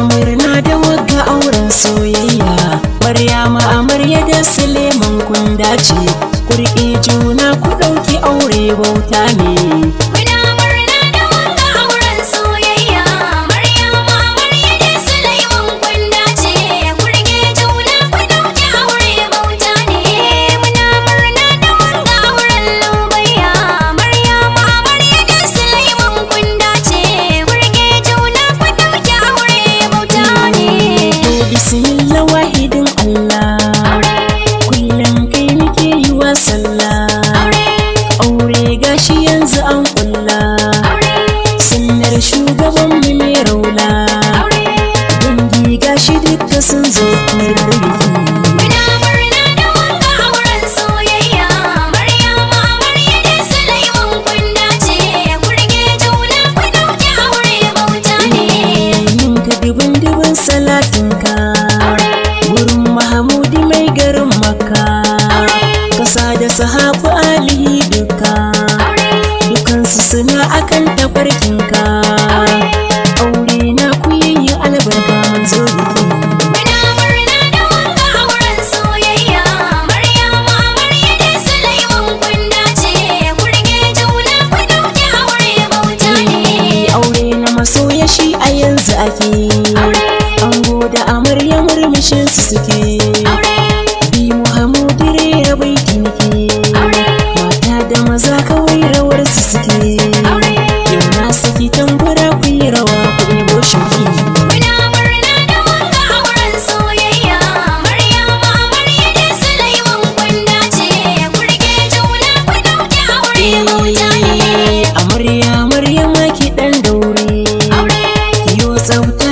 murna da wagga auren soyayya. Maryama amarya da Suleiman kun dace, ku riƙe juna ku ɗauki aure bauta ne. Muna murna da wanga auren soyayya. Maryama amarya da Suleiman kun dace, ku riƙe juna ku ɗauki aure bauta ne. Muna murna da wanga auren lubayya. Maryama amarya da Suleiman kun dace, ku riƙe juna ku ɗauki aure bauta ne. To bismillah wahidin Allah, kullum kai muke yi wa sallah. Aure gashi yanzu an kulla, sunnar shugaban mu mai raula. Dangi gashi duka sun zo murnar biki. Muna murna da wanga auren soyayya. Maryama amarya da Suleiman kun dace, ku riƙe juna ku ɗauki aure bauta ne. Ninka dubin salatinka wurin Mahamudi mai garin Makka, kasa da sahabu alihi duka, dukansu suna akan tafarkinka. Aure na ku yi albarka manzo biki. Muna murna da wanga auren soyayya. Maryama amarya da Suleiman kun dace, ku riƙe juna ku ɗauki aure bauta ne. Aure na masoya shi a yanzu ake, ango da amarya murmushin su suke. Bi Muhammadu rera baiti nake, mata da maza kawai rawar su suke. Yau na saki tambura ku yi rawa ku ɗebo shuki. Muna murna da wanga auren soyayya. Maryama amarya da Suleiman kun dace, ku riƙe juna ku ɗauki aure bauta ne. Amarya Maryama ki ɗan daure, ki yo tsafta